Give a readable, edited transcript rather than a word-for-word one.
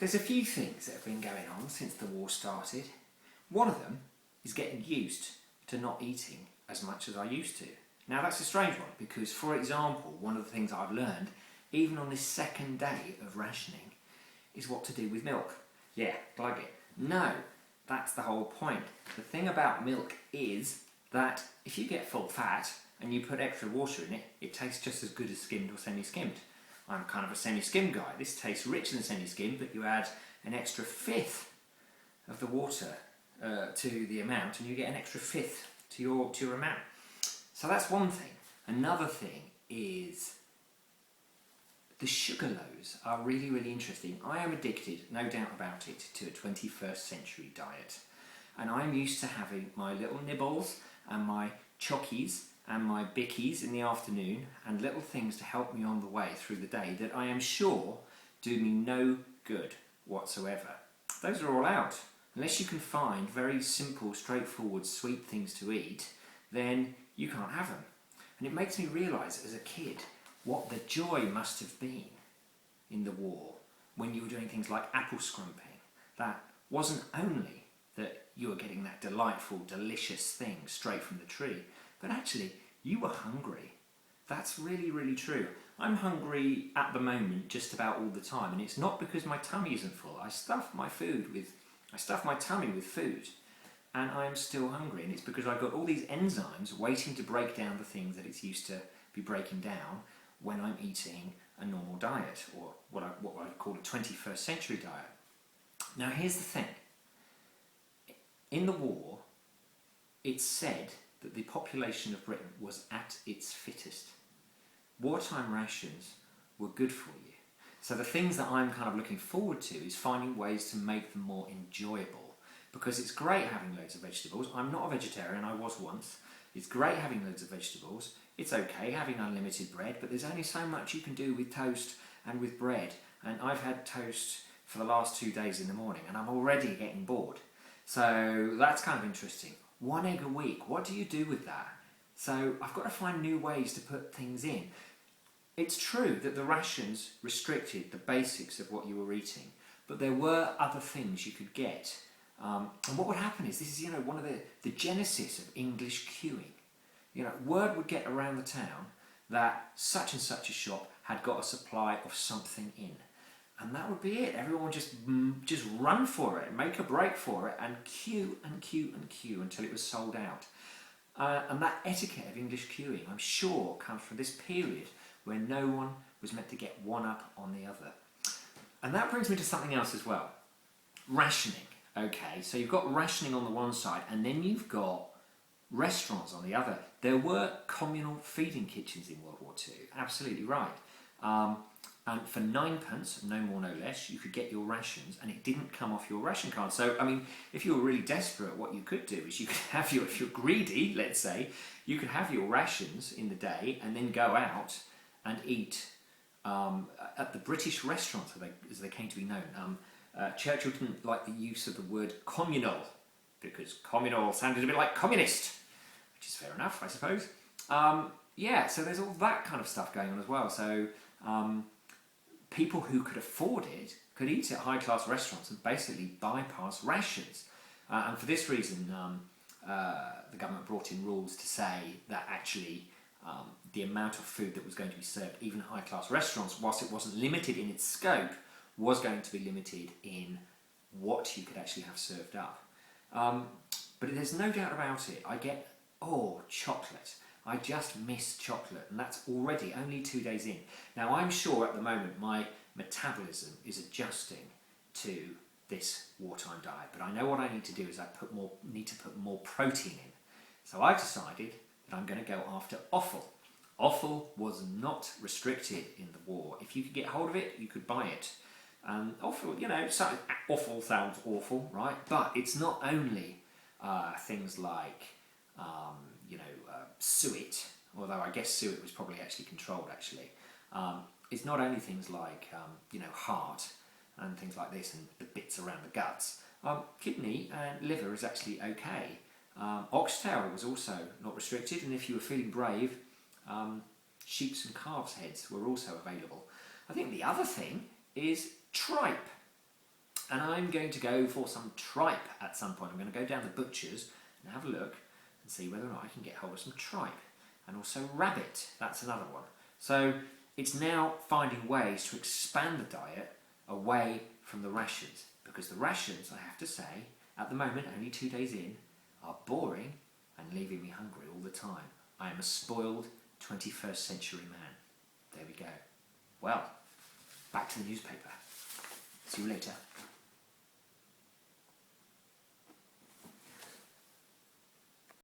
There's a few things that have been going on since the war started. One of them is getting used to not eating as much as I used to. Now that's a strange one because, for example, one of the things I've learned, even on this second day of rationing, is what to do with milk. Yeah, glug it. No, that's the whole point. The thing about milk is that if you get full fat and you put extra water in it, it tastes just as good as skimmed or semi-skimmed. I'm kind of a semi-skimmed guy. This tastes richer than semi-skimmed, but you add an extra fifth of the water to the amount, and you get an extra fifth to your amount. So that's one thing. Another thing is the sugar lows are really, really interesting. I am addicted, no doubt about it, to a 21st century diet. And I'm used to having my little nibbles and my chockies and my bickies in the afternoon and little things to help me on the way through the day that I am sure do me no good whatsoever. Those are all out. Unless you can find very simple, straightforward, sweet things to eat, then you can't have them. And it makes me realise as a kid what the joy must have been in the war when you were doing things like apple scrumping. That wasn't only that you were getting that delightful, delicious thing straight from the tree, but actually you were hungry. That's really, really true. I'm hungry at the moment just about all the time, and it's not because my tummy isn't full. I stuff my tummy with food, and I am still hungry, and it's because I've got all these enzymes waiting to break down the things that it's used to be breaking down when I'm eating a normal diet, or what I call a 21st century diet. Now here's the thing. In the war, it's said that the population of Britain was at its fittest. Wartime rations were good for you. So the things that I'm kind of looking forward to is finding ways to make them more enjoyable. Because it's great having loads of vegetables. I'm not a vegetarian, I was once. It's great having loads of vegetables. It's okay having unlimited bread, but there's only so much you can do with toast and with bread. And I've had toast for the last 2 days in the morning, and I'm already getting bored. So that's kind of interesting. 1 egg a week, what do you do with that? So I've got to find new ways to put things in. It's true that the rations restricted the basics of what you were eating, but there were other things you could get. And what would happen is, this is one of the genesis of English queuing. Word would get around the town that such and such a shop had got a supply of something in. And that would be it. Everyone would just run for it, make a break for it, and queue and queue and queue until it was sold out. And that etiquette of English queuing, I'm sure, comes from this period where no one was meant to get one up on the other. And that brings me to something else as well. Rationing. Okay, so you've got rationing on the one side, and then you've got restaurants on the other. There were communal feeding kitchens in World War II, absolutely right. And for 9p, no more, no less, you could get your rations, and it didn't come off your ration card. So, I mean, if you were really desperate, what you could do is you could have if you're greedy, let's say, you could have your rations in the day and then go out and eat at the British restaurants, as they came to be known. Churchill didn't like the use of the word communal, because communal sounded a bit like communist, which is fair enough, I suppose. Yeah, so there's all that kind of stuff going on as well. So people who could afford it could eat at high-class restaurants and basically bypass rations. And for this reason, the government brought in rules to say that actually the amount of food that was going to be served, even at high-class restaurants, whilst it wasn't limited in its scope, was going to be limited in what you could actually have served up. But there's no doubt about it. I get, chocolate. I just miss chocolate, and that's already only 2 days in. Now, I'm sure at the moment my metabolism is adjusting to this wartime diet, but I know what I need to do is need to put more protein in. So I've decided that I'm going to go after offal. Offal was not restricted in the war. If you could get hold of it, you could buy it. Offal, offal sounds awful, right? But it's not only things like suet, although I guess suet was probably actually controlled actually. It's not only things like heart and things like this and the bits around the guts. Kidney and liver is actually okay. Oxtail was also not restricted, and if you were feeling brave, sheep's and calves' heads were also available. I think the other thing is tripe. And I'm going to go for some tripe at some point. I'm going to go down the butcher's and have a look and see whether or not I can get hold of some tripe. And also rabbit, that's another one. So it's now finding ways to expand the diet away from the rations. Because the rations, I have to say, at the moment, only 2 days in, are boring and leaving me hungry all the time. I am a spoiled 21st century man. There we go. Well, back to the newspaper. See you later.